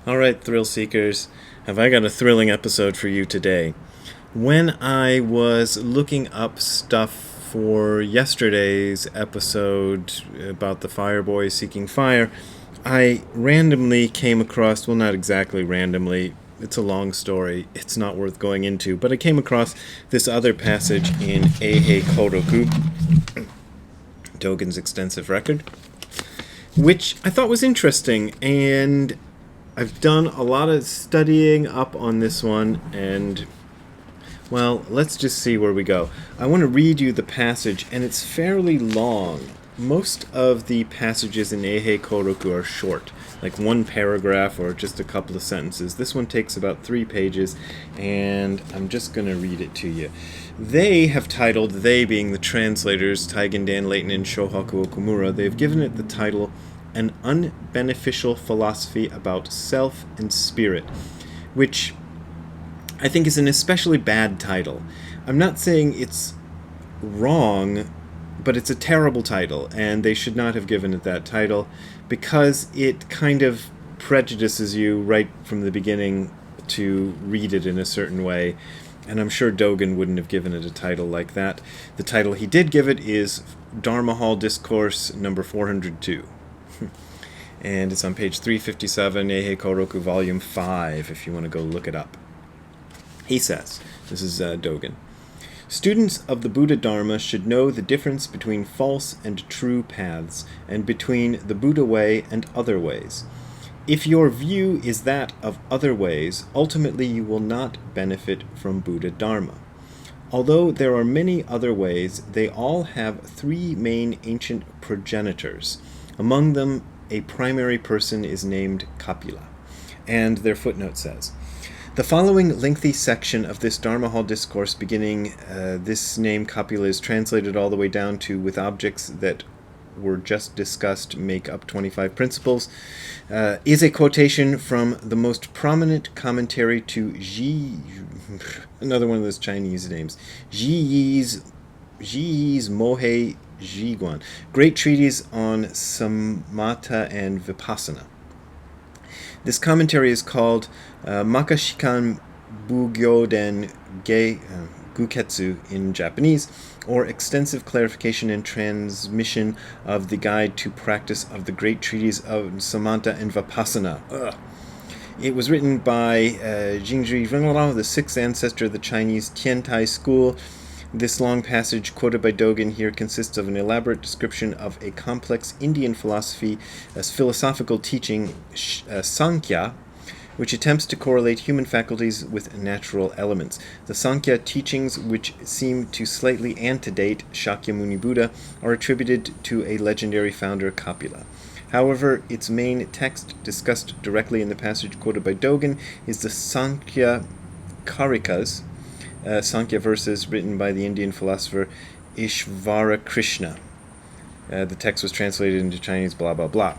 All right, thrill seekers, have I got a thrilling episode for you today. When I was looking up stuff for yesterday's episode about the fire boy seeking fire, I randomly came across, well, not exactly randomly, it's a long story, it's not worth going into, but I came across this other passage in Eihei Koroku, Dogen's extensive record, which I thought was interesting, and I've done a lot of studying up on this one, and, well, let's just see where we go. I want to read you the passage, and it's fairly long. Most of the passages in Eihei Koroku are short, like one paragraph or just a couple of sentences. This one takes about 3 pages, and I'm just going to read it to you. They have titled, they being the translators, Taigen Dan Leighton and Shohaku Okumura, they've given it the title, An Unbeneficial Philosophy About Self and Spirit, which I think is an especially bad title. I'm not saying it's wrong, but it's a terrible title, and they should not have given it that title because it kind of prejudices you right from the beginning to read it in a certain way, and I'm sure Dogen wouldn't have given it a title like that. The title he did give it is Dharma Hall Discourse number 402. And it's on page 357, Eihei Koroku, volume 5, if you want to go look it up. He says, this is Dogen, students of the Buddha Dharma should know the difference between false and true paths, and between the Buddha way and other ways. If your view is that of other ways, ultimately you will not benefit from Buddha Dharma. Although there are many other ways, they all have 3 main ancient progenitors. Among them, a primary person is named Kapila. And their footnote says, the following lengthy section of this Dharma Hall discourse beginning, this name Kapila is translated all the way down to with objects that were just discussed make up 25 principles, is a quotation from the most prominent commentary to another one of those Chinese names, Zhiyi's Mohei Zhiguan, great treatise on samatha and vipassana. This commentary is called Makashikan Bugyoden Guketsu in Japanese, or Extensive Clarification and Transmission of the Guide to Practice of the Great Treatise of Samatha and Vipassana. It was written by Jingzhi Renglao, the 6th ancestor of the Chinese Tiantai school. This long passage quoted by Dogen here consists of an elaborate description of a complex Indian philosophy as philosophical teaching, Sankhya, which attempts to correlate human faculties with natural elements. The Sankhya teachings, which seem to slightly antedate Shakyamuni Buddha, are attributed to a legendary founder, Kapila. However, its main text, discussed directly in the passage quoted by Dogen, is the Sankhya Karikas, Sankhya verses written by the Indian philosopher Ishvara Krishna. The text was translated into Chinese, blah, blah, blah.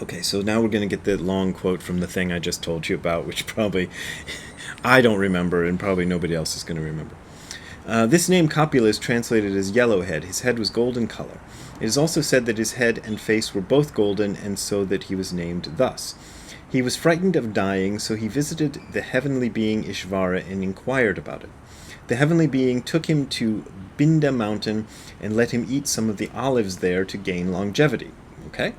Okay, so now we're going to get the long quote from the thing I just told you about, which probably I don't remember, and probably nobody else is going to remember. This name Kapila is translated as yellowhead. His head was golden color. It is also said that his head and face were both golden, and so that he was named thus. He was frightened of dying, so he visited the heavenly being Ishvara and inquired about it. The heavenly being took him to Binda mountain and let him eat some of the olives there to gain longevity. Okay?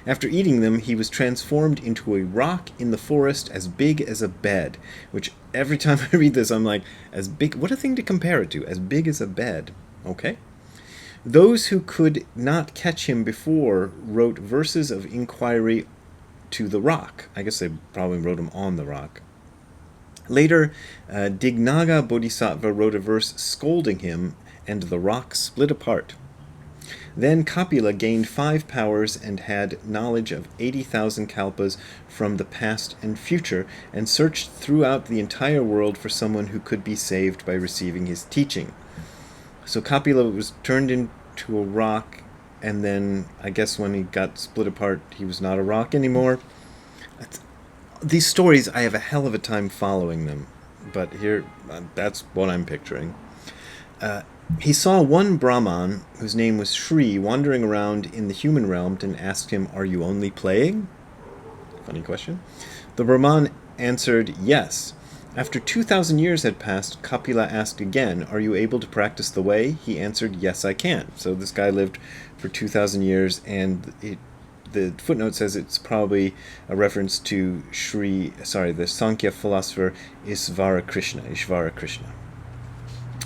After eating them, he was transformed into a rock in the forest as big as a bed, which every time I read this, I'm like, as big, what a thing to compare it to, as big as a bed. Okay? Those who could not catch him before wrote verses of inquiry to the rock. I guess they probably wrote them on the rock. Later, Dignaga Bodhisattva wrote a verse scolding him, and the rock split apart. Then Kapila gained 5 powers and had knowledge of 80,000 kalpas from the past and future, and searched throughout the entire world for someone who could be saved by receiving his teaching. So Kapila was turned into a rock, and then I guess when he got split apart, he was not a rock anymore. These stories, I have a hell of a time following them, but here, that's what I'm picturing. He saw one Brahman, whose name was Shri, wandering around in the human realm and asked him, "Are you only playing?" Funny question. The Brahman answered, yes. After 2,000 years had passed, Kapila asked again, are you able to practice the way? He answered, yes, I can. So this guy lived for 2,000 years, and the footnote says it's probably a reference to the Sankhya philosopher Ishvara Krishna.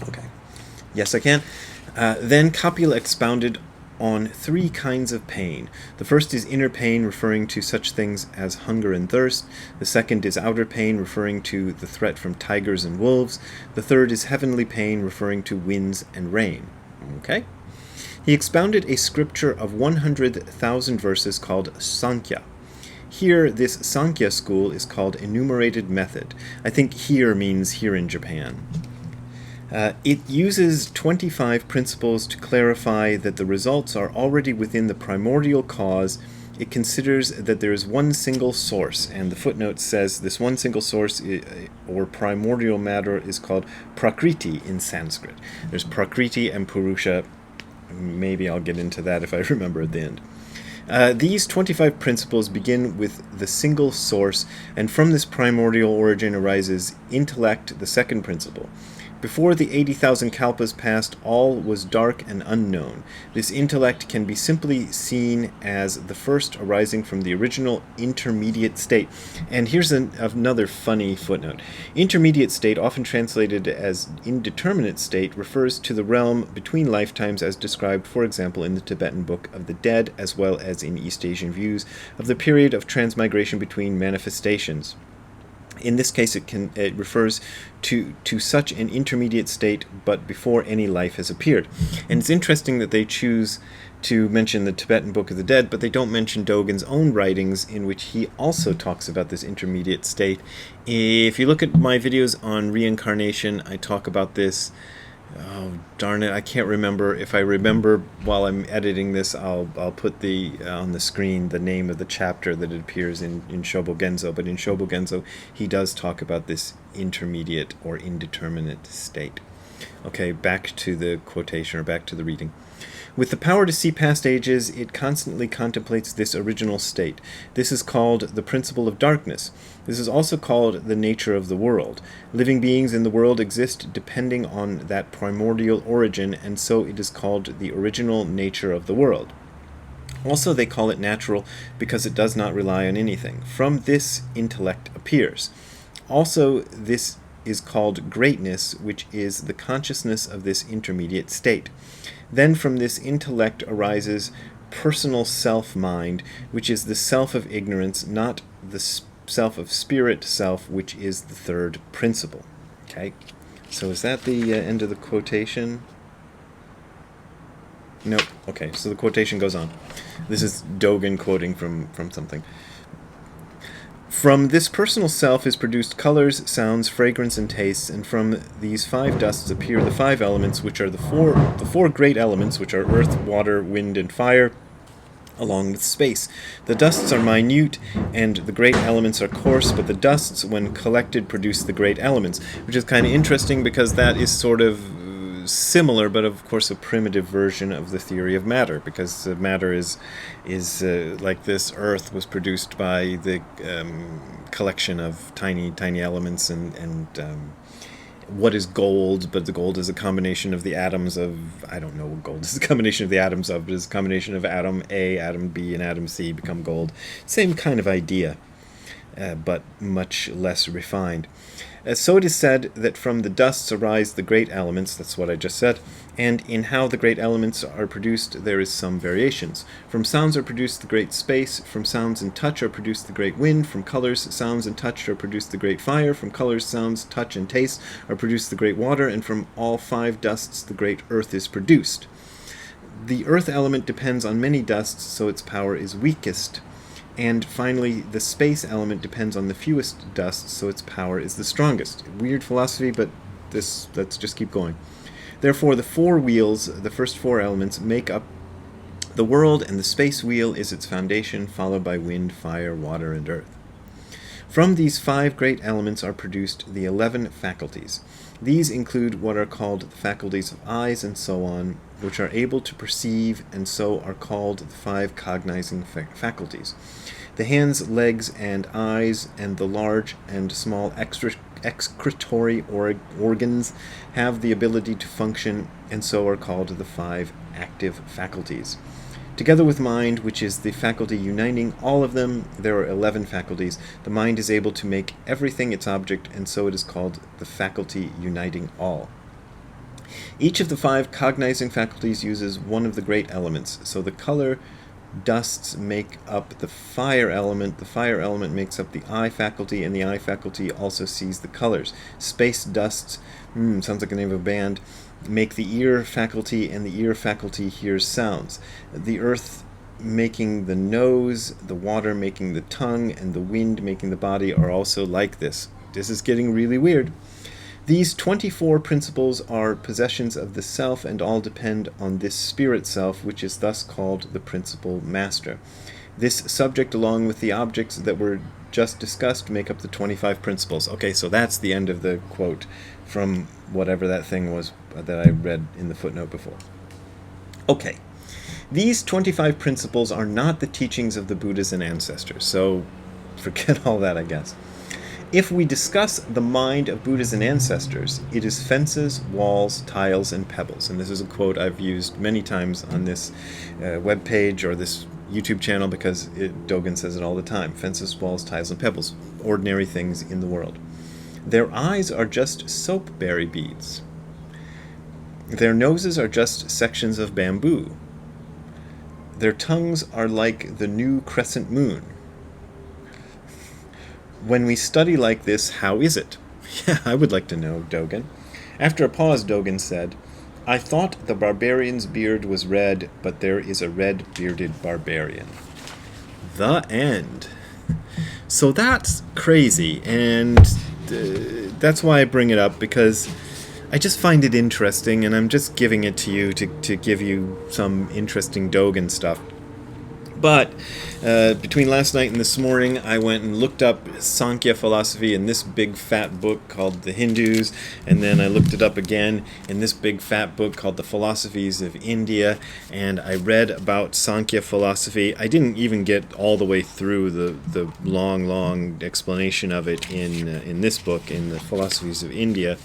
Okay. Yes, I can. Then Kapila expounded on 3 kinds of pain. The first is inner pain, referring to such things as hunger and thirst. The second is outer pain, referring to the threat from tigers and wolves. The third is heavenly pain, referring to winds and rain. Okay? He expounded a scripture of 100,000 verses called Sankhya. Here, this Sankhya school is called enumerated method. I think here means here in Japan. It uses 25 principles to clarify that the results are already within the primordial cause. It considers that there is one single source, and the footnote says this one single source or primordial matter is called Prakriti in Sanskrit. There's Prakriti and Purusha. Maybe I'll get into that if I remember at the end. These 25 principles begin with the single source, and from this primordial origin arises intellect, the second principle. Before the 80,000 kalpas passed, all was dark and unknown. This intellect can be simply seen as the first arising from the original intermediate state. And here's another funny footnote. Intermediate state, often translated as indeterminate state, refers to the realm between lifetimes as described, for example, in the Tibetan Book of the Dead, as well as in East Asian views of the period of transmigration between manifestations. In this case, it refers to such an intermediate state, but before any life has appeared. And it's interesting that they choose to mention the Tibetan Book of the Dead, but they don't mention Dogen's own writings, in which he also talks about this intermediate state. If you look at my videos on reincarnation, I talk about this. Oh, darn it, I can't remember. If I remember while I'm editing this, I'll put on the screen the name of the chapter that it appears in Shobogenzo. But in Shobogenzo, he does talk about this intermediate or indeterminate state. Okay, back to the quotation, or back to the reading. With the power to see past ages, it constantly contemplates this original state. This is called the principle of darkness. This is also called the nature of the world. Living beings in the world exist depending on that primordial origin, and so it is called the original nature of the world. Also, they call it natural because it does not rely on anything. From this, intellect appears. Also, this is called greatness, which is the consciousness of this intermediate state. Then from this intellect arises personal self-mind, which is the self of ignorance, not the self of spirit self, which is the third principle. Okay, so is that the end of the quotation? Nope. Okay, so the quotation goes on. This is Dogen quoting from something. From this personal self is produced colors, sounds, fragrance, and tastes, and from these 5 dusts appear the 5 elements, which are the four great elements, which are earth, water, wind, and fire, along with space. The dusts are minute, and the great elements are coarse, but the dusts, when collected, produce the great elements, which is kind of interesting because that is sort of similar, but of course a primitive version of the theory of matter, because matter is like this earth was produced by the collection of tiny elements, and what is gold, but the gold is a combination of the atoms of, I don't know what gold is a combination of the atoms of, but it's a combination of atom A, atom B, and atom C become gold. Same kind of idea, but much less refined. So it is said that from the dusts arise the great elements, that's what I just said, and in how the great elements are produced there is some variations. From sounds are produced the great space, from sounds and touch are produced the great wind, from colors, sounds, and touch are produced the great fire, from colors, sounds, touch, and taste are produced the great water, and from all 5 dusts the great earth is produced. The earth element depends on many dusts, so its power is weakest. And finally, the space element depends on the fewest dusts, so its power is the strongest. Weird philosophy, but let's just keep going. Therefore, the 4 wheels, the first 4 elements, make up the world, and the space wheel is its foundation, followed by wind, fire, water, and earth. From these 5 great elements are produced the 11 faculties. These include what are called the faculties of eyes and so on, which are able to perceive, and so are called the 5 cognizing faculties. The hands, legs, and eyes, and the large and small excretory organs have the ability to function, and so are called the five active faculties. Together with mind, which is the faculty uniting all of them, there are 11 faculties. The mind is able to make everything its object, and so it is called the faculty uniting all. Each of the five cognizing faculties uses one of the great elements. So the color dusts make up the fire element makes up the eye faculty, and the eye faculty also sees the colors. Space dusts, sounds like the name of a band, make the ear faculty, and the ear faculty hears sounds. The earth making the nose, the water making the tongue, and the wind making the body are also like this. This is getting really weird. These 24 principles are possessions of the self, and all depend on this spirit self, which is thus called the principal master. This subject, along with the objects that were just discussed, make up the 25 principles. Okay, so that's the end of the quote from whatever that thing was that I read in the footnote before. Okay, these 25 principles are not the teachings of the Buddhas and ancestors, so forget all that, I guess. If we discuss the mind of Buddhas and ancestors, it is fences, walls, tiles, and pebbles. And this is a quote I've used many times on this webpage or this YouTube channel because Dogen says it all the time. Fences, walls, tiles, and pebbles. Ordinary things in the world. Their eyes are just soapberry beads. Their noses are just sections of bamboo. Their tongues are like the new crescent moon. When we study like this, how is it? Yeah, I would like to know, Dogen. After a pause, Dogen said, I thought the barbarian's beard was red, but there is a red-bearded barbarian. The end. So that's crazy, and that's why I bring it up, because I just find it interesting, and I'm just giving it to you to give you some interesting Dogen stuff. But between last night and this morning, I went and looked up Sankhya philosophy in this big fat book called The Hindus, and then I looked it up again in this big fat book called The Philosophies of India, and I read about Sankhya philosophy. I didn't even get all the way through the long explanation of it in this book, in The Philosophies of India.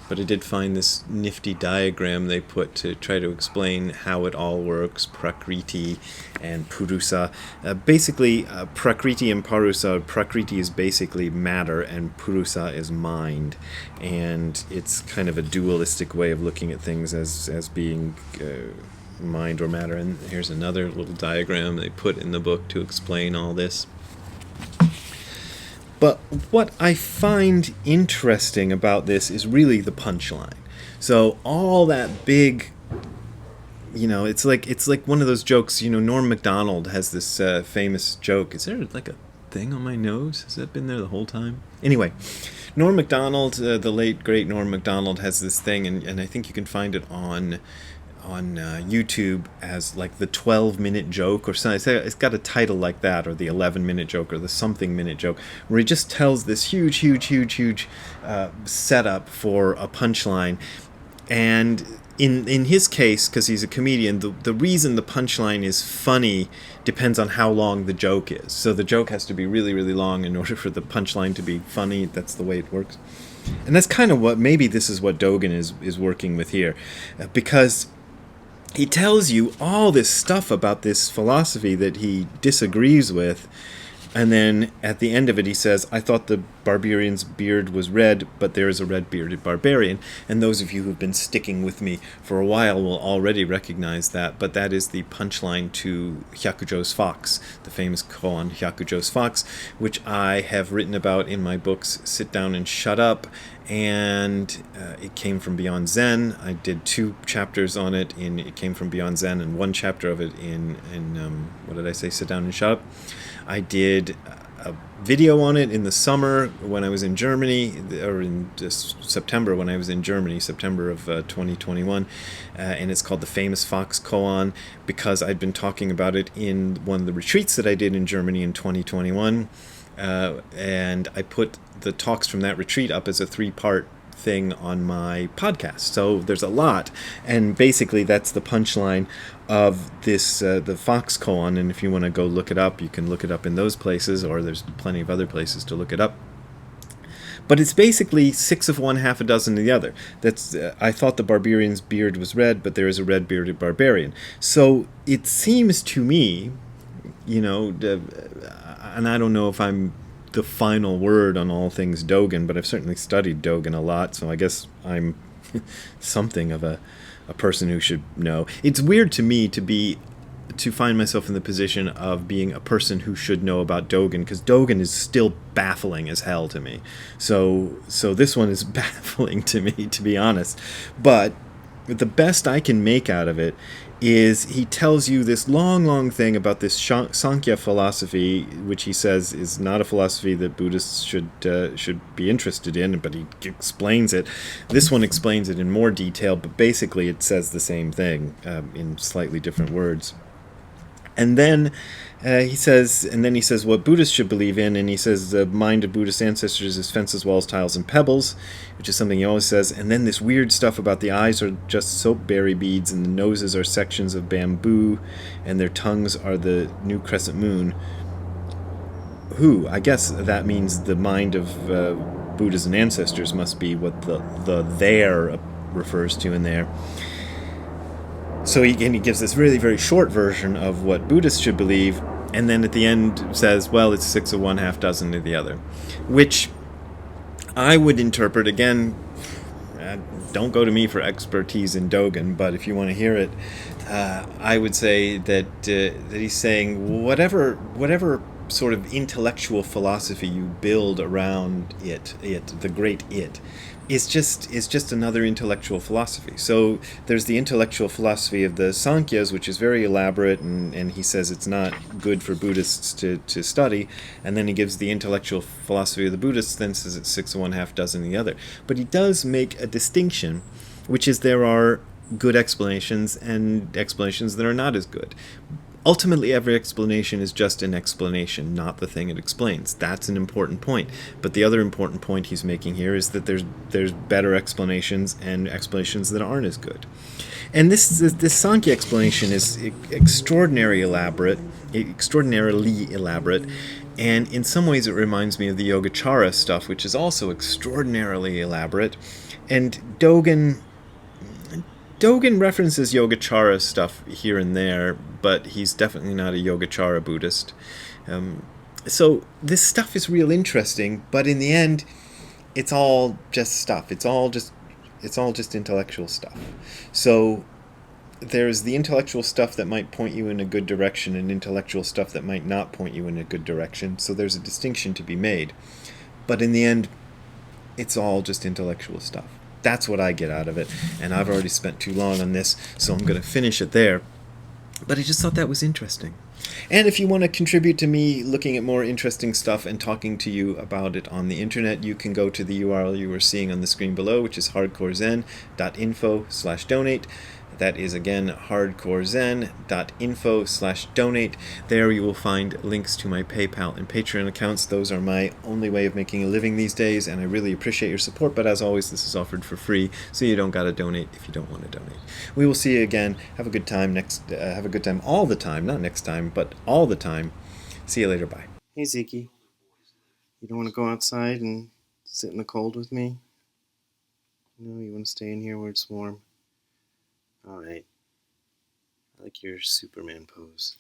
But I did find this nifty diagram they put to try to explain how it all works, Prakriti and Purusa. Basically, Prakriti and Purusa, Prakriti is basically matter and Purusa is mind. And it's kind of a dualistic way of looking at things as being mind or matter. And here's another little diagram they put in the book to explain all this. But what I find interesting about this is really the punchline. So all that big, it's like one of those jokes. Norm Macdonald has this famous joke. Is there like a thing on my nose? Has that been there the whole time? Anyway, Norm Macdonald, the late great Norm Macdonald, has this thing, and I think you can find it on YouTube as like the 12-minute joke or something. It's got a title like that, or the 11-minute joke, or the something-minute joke, where he just tells this huge setup for a punchline. And in his case, because he's a comedian, the reason the punchline is funny depends on how long the joke is. So the joke has to be really, really long in order for the punchline to be funny. That's the way it works. And that's kind of what, maybe this is what Dogen is working with here. Because he tells you all this stuff about this philosophy that he disagrees with, and then at the end of it he says, I thought the barbarian's beard was red, but there is a red-bearded barbarian. And those of you who've been sticking with me for a while will already recognize that, but that is the punchline to Hyakujo's Fox, the famous koan Hyakujo's Fox, which I have written about in my books Sit Down and Shut Up, and it came from Beyond Zen. I did 2 chapters on it in It Came from Beyond Zen, and 1 chapter of it in what did I say, Sit Down and Shut Up. I did a video on it in the summer when I was in Germany, or in September when I was in Germany, September of 2021, and it's called The Famous Fox Koan, because I'd been talking about it in one of the retreats that I did in Germany in 2021, and I put the talks from that retreat up as a 3-part thing on my podcast. So there's a lot, and basically that's the punchline of this the Fox koan. And if you want to go look it up, you can look it up in those places, or there's plenty of other places to look it up. But it's basically 6 of one, half a dozen of the other. That's I thought the barbarian's beard was red, but there is a red-bearded barbarian. So it seems to me, and I don't know if I'm the final word on all things Dogen, but I've certainly studied Dogen a lot, so I guess I'm something of a person who should know. It's weird to me to find myself in the position of being a person who should know about Dogen, because Dogen is still baffling as hell to me. So this one is baffling to me, to be honest. But the best I can make out of it is he tells you this long thing about this Sankhya philosophy, which he says is not a philosophy that Buddhists should be interested in, but he explains it. This one explains it in more detail, but basically it says the same thing in slightly different words. And then he says what Buddhists should believe in, and he says the mind of Buddhist ancestors is fences, walls, tiles, and pebbles, which is something he always says. And then this weird stuff about the eyes are just soapberry beads, and the noses are sections of bamboo, and their tongues are the new crescent moon. I guess that means the mind of Buddhas and ancestors must be what the there refers to in there. So he gives this really very short version of what Buddhists should believe, and then at the end says, well, it's 6 of one, half dozen of the other, which I would interpret, again, don't go to me for expertise in Dogen, but if you want to hear it, I would say that he's saying whatever sort of intellectual philosophy you build around the great it, is just another intellectual philosophy. So there's the intellectual philosophy of the Sankhyas, which is very elaborate, and he says it's not good for Buddhists to study. And then he gives the intellectual philosophy of the Buddhists, then says it's 6 of one, half dozen of the other. But he does make a distinction, which is there are good explanations and explanations that are not as good. Ultimately, every explanation is just an explanation, not the thing it explains. That's an important point. But the other important point he's making here is that there's better explanations and explanations that aren't as good. And this Sankhya explanation is extraordinarily elaborate, and in some ways it reminds me of the Yogacara stuff, which is also extraordinarily elaborate. And Dogen references Yogacara stuff here and there, but he's definitely not a Yogacara Buddhist. So this stuff is real interesting, but in the end, it's all just stuff. It's all just intellectual stuff. So there's the intellectual stuff that might point you in a good direction, and intellectual stuff that might not point you in a good direction. So there's a distinction to be made. But in the end, it's all just intellectual stuff. That's what I get out of it, and I've already spent too long on this, so I'm going to finish it there. But I just thought that was interesting. And if you want to contribute to me looking at more interesting stuff and talking to you about it on the internet, you can go to the URL you are seeing on the screen below, which is hardcorezen.info/donate. That is, again, hardcorezen.info/donate. There you will find links to my PayPal and Patreon accounts. Those are my only way of making a living these days, and I really appreciate your support. But as always, this is offered for free, so you don't got to donate if you don't want to donate. We will see you again. Have a good time have a good time all the time. Not next time, but all the time. See you later. Bye. Hey, Ziki. You don't want to go outside and sit in the cold with me? No, you want to stay in here where it's warm? Alright. I like your Superman pose.